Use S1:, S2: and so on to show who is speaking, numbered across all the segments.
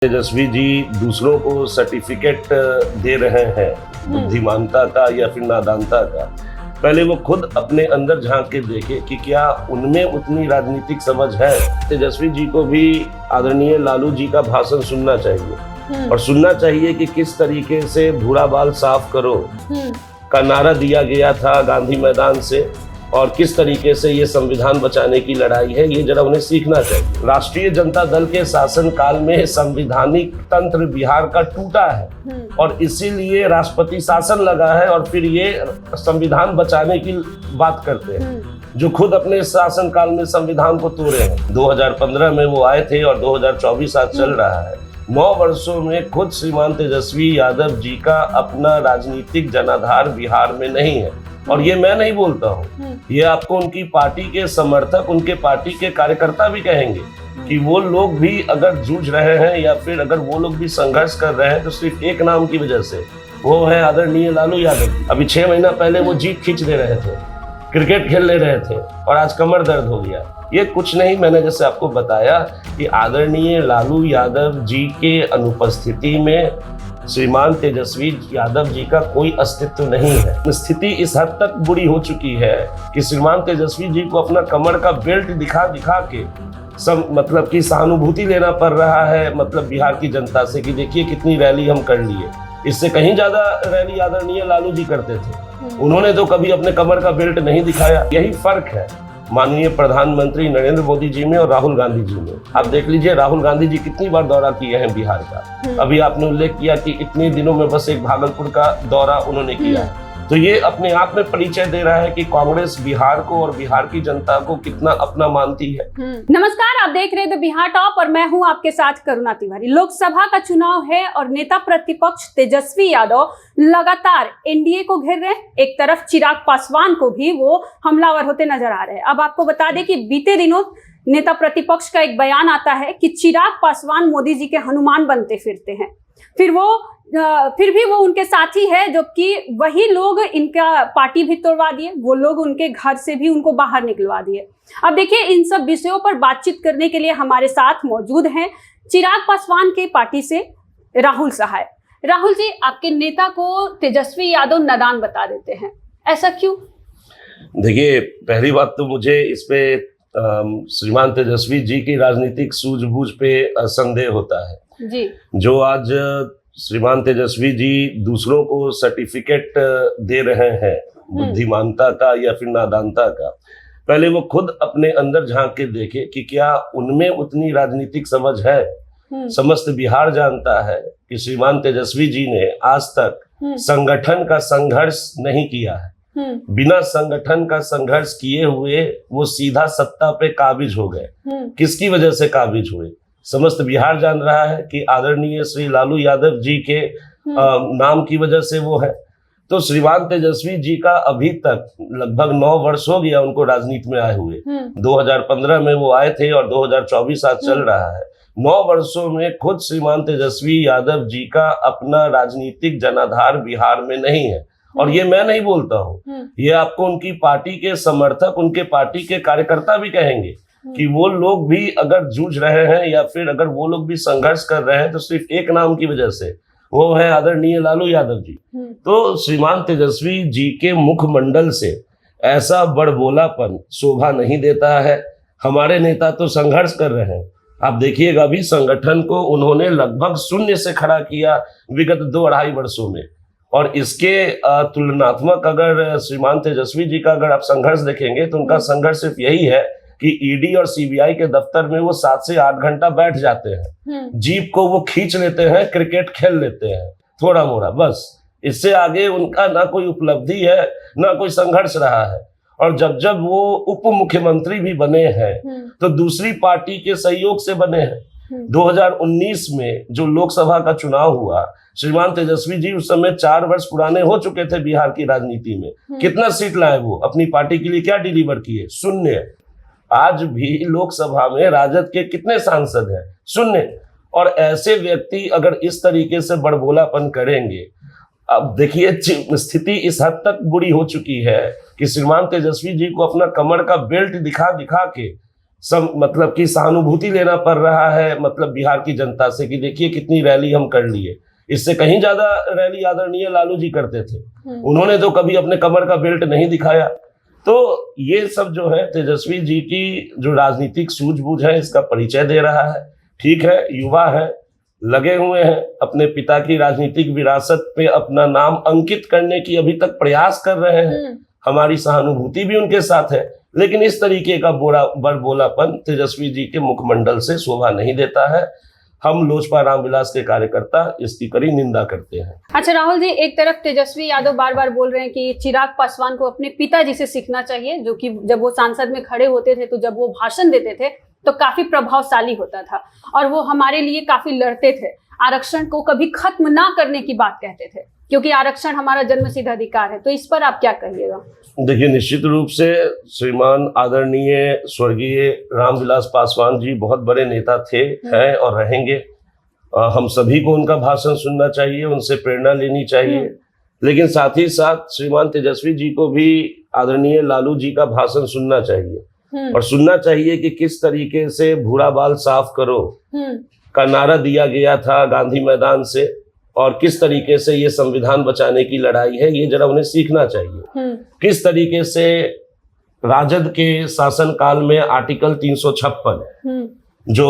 S1: तेजस्वी जी दूसरों को सर्टिफिकेट दे रहे हैं बुद्धिमानता का या फिर नादानता का। पहले वो खुद अपने अंदर झांक के देखे कि क्या उनमें उतनी राजनीतिक समझ है। तेजस्वी जी को भी आदरणीय लालू जी का भाषण सुनना चाहिए और सुनना चाहिए कि किस तरीके से भूरा बाल साफ करो का नारा दिया गया था गांधी मैदान से और किस तरीके से ये संविधान बचाने की लड़ाई है, ये जरा उन्हें सीखना चाहिए। राष्ट्रीय जनता दल के शासन काल में संवैधानिक तंत्र बिहार का टूटा है और इसीलिए राष्ट्रपति शासन लगा है और फिर ये संविधान बचाने की बात करते हैं जो खुद अपने शासन काल में संविधान को तोड़े हैं। 2015 में वो आए थे और 2024 आज चल रहा है। 9 वर्षों में खुद श्रीमान तेजस्वी यादव जी का अपना राजनीतिक जनाधार बिहार में नहीं है और ये मैं नहीं बोलता हूँ, ये आपको उनकी पार्टी के समर्थक, उनके पार्टी के कार्यकर्ता भी कहेंगे कि वो लोग भी अगर जूझ रहे हैं या फिर अगर वो लोग भी संघर्ष कर रहे हैं तो सिर्फ एक नाम की वजह से, वो है आदरणीय लालू यादव। अभी 6 महीना पहले वो जीप खींच ले रहे थे, क्रिकेट खेल ले रहे थे और आज कमर दर्द हो गया। ये कुछ नहीं, मैंने जैसे आपको बताया कि आदरणीय लालू यादव जी के अनुपस्थिति में श्रीमान तेजस्वी यादव जी का कोई अस्तित्व नहीं है। स्थिति इस हद तक बुरी हो चुकी है कि श्रीमान तेजस्वी जी को अपना कमर का बेल्ट दिखा के सब मतलब कि सहानुभूति लेना पड़ रहा है, मतलब बिहार की जनता से कि देखिए कितनी रैली हम कर लिए। इससे कहीं ज्यादा रैली आदरणीय लालू जी करते थे, उन्होंने तो कभी अपने कमर का बेल्ट नहीं दिखाया। यही फर्क है माननीय प्रधानमंत्री नरेंद्र मोदी जी में और राहुल गांधी जी में। आप देख लीजिए राहुल गांधी जी कितनी बार दौरा किए हैं बिहार का। अभी आपने उल्लेख किया कि इतने दिनों में बस एक भागलपुर का दौरा उन्होंने किया है, तो ये अपने आप में परिचय दे रहा है कि कांग्रेस बिहार को और बिहार की जनता को कितना अपना मानती है।
S2: नमस्कार, आप देख रहे थे बिहार टॉप और मैं हूं आपके साथ करुणा तिवारी। लोकसभा का चुनाव है और नेता प्रतिपक्ष तेजस्वी यादव लगातार एनडीए को घेर रहे हैं। एक तरफ चिराग पासवान को भी वो हमलावर होते नजर आ रहे हैं। अब आपको बता दें कि बीते दिनों नेता प्रतिपक्ष का एक बयान आता है कि चिराग पासवान मोदी जी के हनुमान बनते फिरते हैं, फिर भी वो उनके साथी है, जबकि वही लोग इनका पार्टी भी तोड़वा दिए, वो लोग उनके घर से भी उनको बाहर निकलवा दिए। अब देखिए, इन सब विषयों पर बातचीत करने के लिए हमारे साथ मौजूद हैं चिराग पासवान के पार्टी से राहुल सहाय। राहुल जी, आपके नेता को तेजस्वी यादव नादान बता देते हैं, ऐसा क्यों?
S1: देखिए, पहली बात तो मुझे इस पे श्रीमान तेजस्वी जी की राजनीतिक सूझबूझ पे संदेह होता है
S2: जी।
S1: जो आज श्रीमान तेजस्वी जी दूसरों को सर्टिफिकेट दे रहे हैं बुद्धिमानता का या फिर नादानता का। पहले वो खुद अपने अंदर झांक के देखे कि क्या उनमें उतनी राजनीतिक समझ है। समस्त बिहार जानता है कि श्रीमान तेजस्वी जी ने आज तक संगठन का संघर्ष नहीं किया है। बिना संगठन का संघर्ष किए हुए वो सीधा सत्ता पे काबिज हो गए। किसकी वजह से काबिज हुए? समस्त बिहार जान रहा है कि आदरणीय श्री लालू यादव जी के नाम की वजह से वो है। तो श्रीमान तेजस्वी जी का अभी तक लगभग 9 वर्ष हो गया उनको राजनीति में आए हुए। 2015 में वो आए थे और 2024 आज चल रहा है। 9 वर्षों में खुद श्रीमान तेजस्वी यादव जी का अपना राजनीतिक जनाधार बिहार में नहीं है और ये मैं नहीं बोलता हूँ, ये आपको उनकी पार्टी के समर्थक, उनके पार्टी के कार्यकर्ता भी कहेंगे कि वो लोग भी अगर जूझ रहे हैं या फिर अगर वो लोग भी संघर्ष कर रहे हैं तो सिर्फ एक नाम की वजह से, वो है आदरणीय लालू यादव जी। तो श्रीमान तेजस्वी जी के मुखमंडल से ऐसा बड़बोलापन शोभा नहीं देता है। हमारे नेता तो संघर्ष कर रहे हैं, आप देखिएगा अभी संगठन को उन्होंने लगभग शून्य से खड़ा किया विगत 2-2.5 वर्षों में। और इसके तुलनात्मक अगर श्रीमान तेजस्वी जी का अगर आप संघर्ष देखेंगे तो उनका संघर्ष सिर्फ यही है कि ईडी और सीबीआई के दफ्तर में वो 7 से 8 घंटा बैठ जाते हैं, जीप को वो खींच लेते हैं, क्रिकेट खेल लेते हैं थोड़ा मोड़ा, बस। इससे आगे उनका ना कोई उपलब्धि है ना कोई संघर्ष रहा है। और जब वो उप मुख्यमंत्री भी बने हैं तो दूसरी पार्टी के सहयोग से बने हैं। 2019 में जो लोकसभा का चुनाव हुआ, श्रीमान तेजस्वी जी उस समय 4 वर्ष पुराने हो चुके थे बिहार की राजनीति में। कितना सीट लाए वो अपनी पार्टी के लिए, क्या डिलीवर किए? शून्य। आज भी लोकसभा में राजद के कितने सांसद हैं? शून्य। और ऐसे व्यक्ति अगर इस तरीके से बड़बोलापन करेंगे, अब देखिए स्थिति इस हद तक बुरी हो चुकी है कि श्रीमान तेजस्वी जी को अपना कमर का बेल्ट दिखा के मतलब कि सहानुभूति लेना पड़ रहा है, मतलब बिहार की जनता से, कि देखिए कितनी रैली हम कर लिए। इससे कहीं ज्यादा रैली आदरणीय लालू जी करते थे, उन्होंने तो कभी अपने कमर का बेल्ट नहीं दिखाया। तो ये सब जो है तेजस्वी जी की जो राजनीतिक सूझबूझ है, इसका परिचय दे रहा है। ठीक है, युवा है, लगे हुए हैं, अपने पिता की राजनीतिक विरासत पे अपना नाम अंकित करने की अभी तक प्रयास कर रहे हैं। हमारी सहानुभूति भी उनके साथ है, लेकिन इस तरीके का बड़बोलापन तेजस्वी जी के मुखमंडल से शोभा नहीं देता है। हम लोजपा रामविलास के कार्यकर्ता इसकी कड़ी निंदा करते हैं।
S2: अच्छा राहुल जी, एक तरफ तेजस्वी यादव बार बार बोल रहे हैं कि चिराग पासवान को अपने पिताजी से सीखना चाहिए, जो कि जब वो सांसद में खड़े होते थे तो जब वो भाषण देते थे तो काफी प्रभावशाली होता था और वो हमारे लिए काफी लड़ते थे। आरक्षण को कभी खत्म ना करने की बात कहते थे, क्योंकि आरक्षण हमारा जन्मसिद्ध अधिकार है। तो इस पर आप क्या कहिएगा?
S1: देखिए, निश्चित रूप से श्रीमान आदरणीय स्वर्गीय रामविलास पासवान जी बहुत बड़े नेता थे, हैं और रहेंगे। हम सभी को उनका भाषण सुनना चाहिए, उनसे प्रेरणा लेनी चाहिए, लेकिन साथ ही साथ श्रीमान तेजस्वी जी को भी आदरणीय लालू जी का भाषण सुनना चाहिए और सुनना चाहिए कि किस तरीके से भूरा बाल साफ करो का नारा दिया गया था गांधी मैदान से, और किस तरीके से ये संविधान बचाने की लड़ाई है, ये जरा उन्हें सीखना चाहिए। किस तरीके से राजद के शासन काल में आर्टिकल 356 जो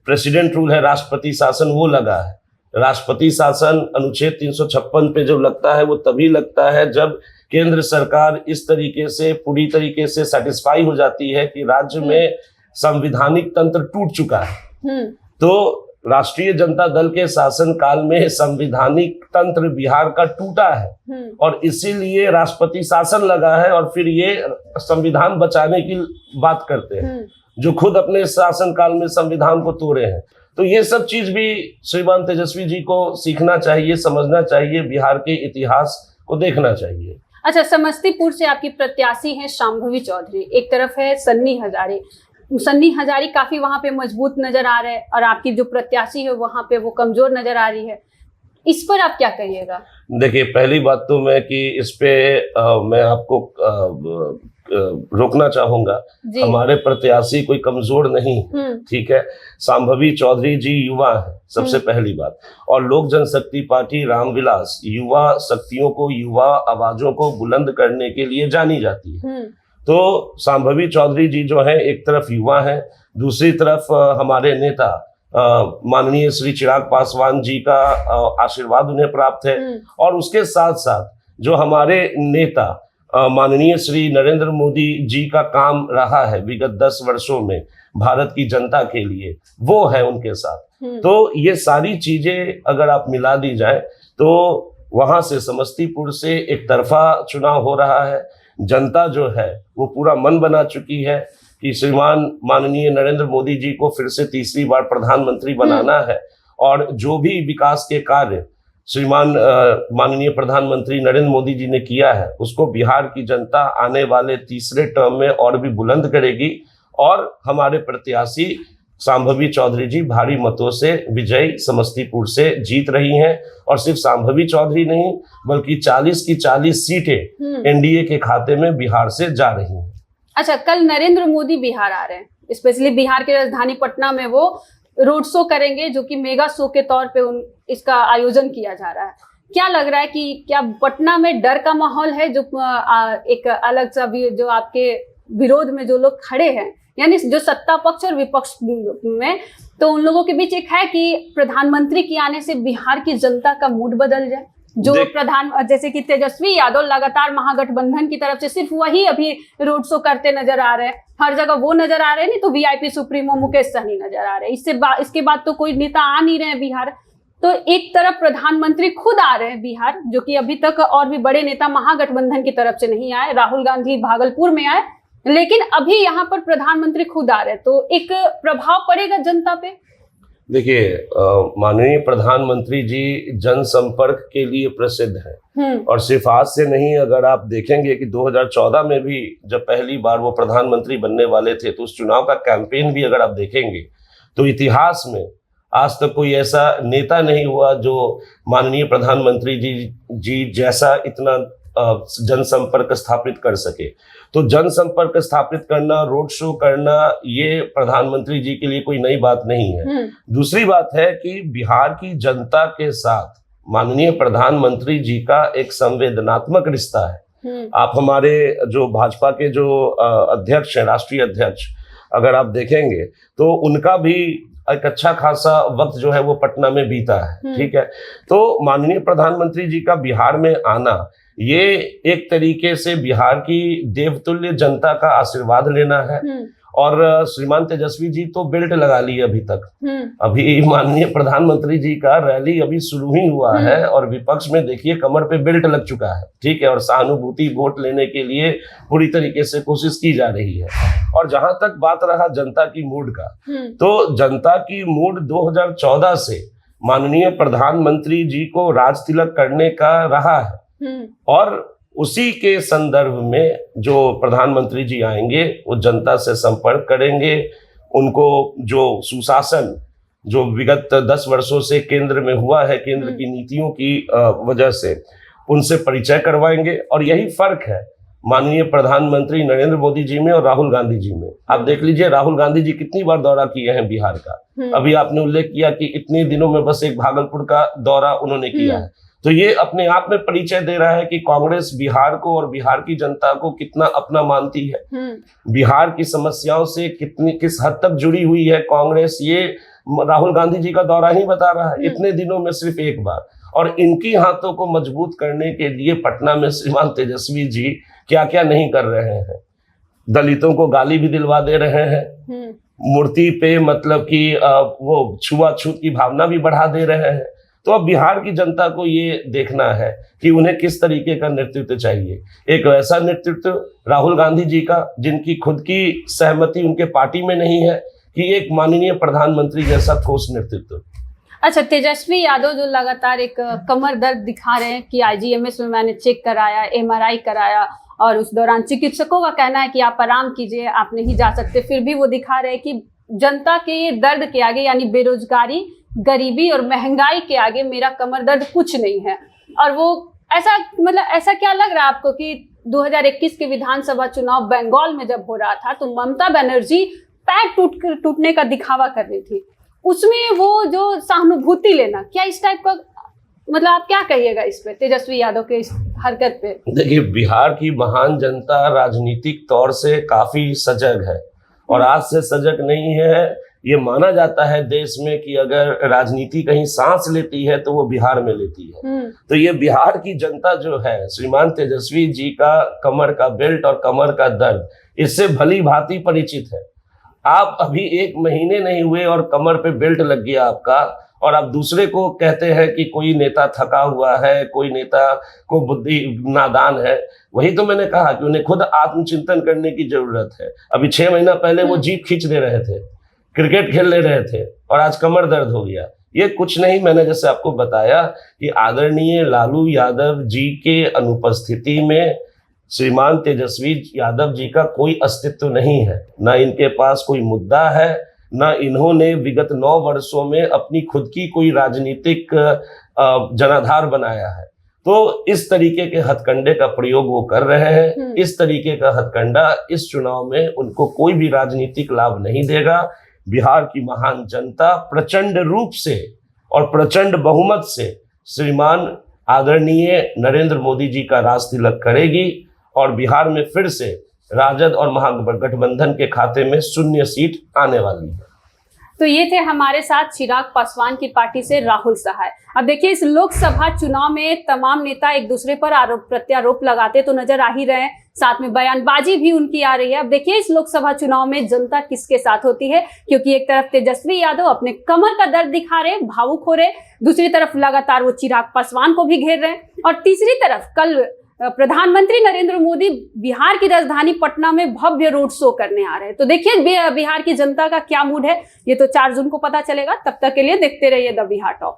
S1: प्रेसिडेंट रूल है, राष्ट्रपति शासन, वो लगा है। राष्ट्रपति शासन अनुच्छेद 356 पे जो लगता है वो तभी लगता है जब केंद्र सरकार इस तरीके से पूरी तरीके से सेटिस्फाई हो जाती है कि राज्य में संवैधानिक तंत्र टूट चुका है। तो राष्ट्रीय जनता दल के शासन काल में संवैधानिक तंत्र बिहार का टूटा है और इसीलिए राष्ट्रपति शासन लगा है, और फिर ये संविधान बचाने की बात करते हैं जो खुद अपने शासन काल में संविधान को तोड़े हैं। तो ये सब चीज भी श्रीमान तेजस्वी जी को सीखना चाहिए, समझना चाहिए, बिहार के इतिहास को देखना चाहिए।
S2: अच्छा, समस्तीपुर से आपकी प्रत्याशी हैं शांभवी चौधरी, एक तरफ है सन्नी हजारे। सन्नी हजारी काफी वहां पे मजबूत नजर आ रहे हैं और आपकी जो प्रत्याशी है वहां पे वो कमजोर नजर आ रही है। इस पर आप क्या कहिएगा? देखिए,
S1: पहली बात तो मैं कि इस पे मैं आपको रोकना चाहूंगा। हमारे प्रत्याशी कोई कमजोर नहीं, ठीक है। शांभवी चौधरी जी युवा है, सबसे पहली बात, और लोक जनशक्ति पार्टी रामविलास युवा शक्तियों को, युवा आवाजों को बुलंद करने के लिए जानी जाती है। तो शांभवी चौधरी जी जो है, एक तरफ युवा है, दूसरी तरफ हमारे नेता माननीय श्री चिराग पासवान जी का आशीर्वाद उन्हें प्राप्त है, और उसके साथ साथ जो हमारे नेता माननीय श्री नरेंद्र मोदी जी का काम रहा है विगत 10 वर्षों में भारत की जनता के लिए, वो है उनके साथ। तो ये सारी चीजें अगर आप मिला दी जाए तो वहां से समस्तीपुर से एक तरफा चुनाव हो रहा है। जनता जो है वो पूरा मन बना चुकी है कि श्रीमान माननीय नरेंद्र मोदी जी को फिर से तीसरी बार प्रधानमंत्री बनाना है, और जो भी विकास के कार्य श्रीमान माननीय प्रधानमंत्री नरेंद्र मोदी जी ने किया है उसको बिहार की जनता आने वाले तीसरे टर्म में और भी बुलंद करेगी, और हमारे प्रत्याशी शांभवी चौधरी जी भारी मतों से विजयी समस्तीपुर से जीत रही हैं। और सिर्फ शांभवी चौधरी नहीं बल्कि 40 की 40 सीटें एनडीए के खाते में बिहार से जा रही हैं।
S2: अच्छा, कल नरेंद्र मोदी बिहार आ रहे हैं, स्पेशली बिहार की राजधानी पटना में वो रोड शो करेंगे, जो कि मेगा शो के तौर पे इसका आयोजन किया जा रहा है। क्या लग रहा है कि क्या पटना में डर का माहौल है? जो एक अलग सा जो आपके विरोध में जो लोग खड़े हैं, यानी जो सत्ता पक्ष और विपक्ष में, तो उन लोगों के बीच एक है कि प्रधानमंत्री के आने से बिहार की जनता का मूड बदल जाए। जो जैसे कि तेजस्वी यादव लगातार महागठबंधन की तरफ से सिर्फ वही अभी रोड शो करते नजर आ रहे हैं, हर जगह वो नजर आ रहे हैं, नहीं तो वीआईपी सुप्रीमो मुकेश सहनी नजर आ रहे हैं। इसके बाद तो कोई नेता आ नहीं रहे हैं बिहार। तो एक तरफ प्रधानमंत्री खुद आ रहे हैं बिहार, जो कि अभी तक और भी बड़े नेता महागठबंधन की तरफ से नहीं आए। राहुल गांधी भागलपुर में आए, लेकिन अभी यहाँ पर प्रधानमंत्री खुद आ रहे हैं, तो एक प्रभाव पड़ेगा जनता पे।
S1: देखिए, माननीय प्रधानमंत्री जी जनसंपर्क के लिए प्रसिद्ध हैं, और सिर्फ आज से नहीं, अगर आप देखेंगे कि 2014 में भी जब पहली बार वो प्रधानमंत्री बनने वाले थे तो उस चुनाव का कैंपेन भी अगर आप देखेंगे तो इतिहास में आज तक कोई ऐसा नेता नहीं हुआ जो माननीय प्रधानमंत्री जी जैसा इतना जनसंपर्क स्थापित कर सके। तो जनसंपर्क स्थापित करना, रोड शो करना, ये प्रधानमंत्री जी के लिए कोई नई बात नहीं है। दूसरी बात है कि बिहार की जनता के साथ माननीय प्रधानमंत्री जी का एक संवेदनात्मक रिश्ता है। आप हमारे जो भाजपा के जो अध्यक्ष हैं, राष्ट्रीय अध्यक्ष, अगर आप देखेंगे तो उनका भी एक अच्छा खासा वक्त जो है वो पटना में बीता है। ठीक है, तो माननीय प्रधानमंत्री जी का बिहार में आना, ये एक तरीके से बिहार की देवतुल्य जनता का आशीर्वाद लेना है। और श्रीमान तेजस्वी जी तो बेल्ट लगा ली अभी तक। अभी माननीय प्रधानमंत्री जी का रैली अभी शुरू ही हुआ है और विपक्ष में देखिए कमर पे बेल्ट लग चुका है। ठीक है, और सहानुभूति वोट लेने के लिए पूरी तरीके से कोशिश की जा रही है। और जहां तक बात रहा जनता की मूड का, तो जनता की मूड 2014 से माननीय प्रधानमंत्री जी को राज तिलक करने का रहा है। और उसी के संदर्भ में जो प्रधानमंत्री जी आएंगे वो जनता से संपर्क करेंगे, उनको जो सुशासन जो विगत 10 वर्षों से केंद्र में हुआ है, केंद्र की नीतियों की वजह से उनसे परिचय करवाएंगे। और यही फर्क है माननीय प्रधानमंत्री नरेंद्र मोदी जी में और राहुल गांधी जी में। आप देख लीजिए राहुल गांधी जी कितनी बार दौरा किए हैं बिहार का। अभी आपने उल्लेख किया कि इतने दिनों में बस एक भागलपुर का दौरा उन्होंने किया है। तो ये अपने आप में परिचय दे रहा है कि कांग्रेस बिहार को और बिहार की जनता को कितना अपना मानती है, बिहार की समस्याओं से किस हद तक जुड़ी हुई है कांग्रेस। ये राहुल गांधी जी का दौरा ही बता रहा है, इतने दिनों में सिर्फ एक बार। और इनकी हाथों को मजबूत करने के लिए पटना में श्रीमान तेजस्वी जी क्या क्या नहीं कर रहे हैं। दलितों को गाली भी दिलवा दे रहे हैं, मूर्ति पे मतलब कि वो छुआछूत की भावना भी बढ़ा दे रहे हैं। तो अब बिहार की जनता को ये देखना है कि उन्हें किस तरीके का नेतृत्व चाहिए। एक ऐसा नेतृत्व राहुल गांधी जी का जिनकी खुद की सहमति उनके पार्टी में नहीं है, कि एक माननीय प्रधानमंत्री जैसा ठोस नेतृत्व।
S2: अच्छा, तेजस्वी यादव जो लगातार एक कमर दर्द दिखा रहे हैं कि आईजीएमएस में मैंने चेक कराया, एमआरआई कराया, और उस दौरान चिकित्सकों का कहना है कि आप आराम कीजिए, आप नहीं जा सकते, फिर भी वो दिखा रहे हैं कि जनता के ये दर्द के आगे, यानी बेरोजगारी, गरीबी और महंगाई के आगे मेरा कमर दर्द कुछ नहीं है। और वो ऐसा मतलब ऐसा क्या लग रहा है आपको कि 2021 के विधानसभा चुनाव बंगाल में जब हो रहा था तो ममता बनर्जी पैर टूटने का दिखावा कर रही थी, उसमें वो जो सहानुभूति लेना, क्या इस टाइप का, मतलब आप क्या कहिएगा इस पे, तेजस्वी यादव के इस हरकत पे?
S1: देखिए, बिहार की महान जनता राजनीतिक तौर से काफी सजग है और आज से सजग नहीं है। ये माना जाता है देश में कि अगर राजनीति कहीं सांस लेती है तो वो बिहार में लेती है। तो ये बिहार की जनता जो है, श्रीमान तेजस्वी जी का कमर का बेल्ट और कमर का दर्द इससे भली भांति परिचित है। आप अभी 1 महीने नहीं हुए और कमर पे बेल्ट लग गया आपका, और आप दूसरे को कहते हैं कि कोई नेता थका हुआ है, कोई नेता को बुद्धि नादान है। वही तो मैंने कहा कि उन्हें खुद आत्मचिंतन करने की जरूरत है। अभी 6 महीना पहले वो जीप खींच दे रहे थे, क्रिकेट खेल ले रहे थे, और आज कमर दर्द हो गया। ये कुछ नहीं, मैंने जैसे आपको बताया कि आदरणीय लालू यादव जी के अनुपस्थिति में श्रीमान तेजस्वी यादव जी का कोई अस्तित्व नहीं है। ना इनके पास कोई मुद्दा है, ना इन्होंने विगत 9 वर्षों में अपनी खुद की कोई राजनीतिक जनाधार बनाया है। तो इस तरीके के हथकंडे का प्रयोग वो कर रहे हैं। इस तरीके का हथकंडा इस चुनाव में उनको कोई भी राजनीतिक लाभ नहीं देगा। बिहार की महान जनता प्रचंड रूप से और प्रचंड बहुमत से श्रीमान आदरणीय नरेंद्र मोदी जी का राज तिलक करेगी और बिहार में फिर से राजद और महागठबंधन के खाते में 0 सीट आने वाली है।
S2: तो ये थे हमारे साथ चिराग पासवान की पार्टी से राहुल सहाय। अब देखिए, इस लोकसभा चुनाव में तमाम नेता एक दूसरे पर आरोप प्रत्यारोप लगाते तो नजर आ ही रहे हैं, साथ में बयानबाजी भी उनकी आ रही है। अब देखिए इस लोकसभा चुनाव में जनता किसके साथ होती है, क्योंकि एक तरफ तेजस्वी यादव अपने कमर का दर्द दिखा रहे, भावुक हो रहे, दूसरी तरफ लगातार वो चिराग पासवान को भी घेर रहे हैं, और तीसरी तरफ कल प्रधानमंत्री नरेंद्र मोदी बिहार की राजधानी पटना में भव्य रोड शो करने आ रहे हैं। तो देखिए बिहार की जनता का क्या मूड है, ये तो 4 जून को पता चलेगा। तब तक के लिए देखते रहिए द बिहार टॉप।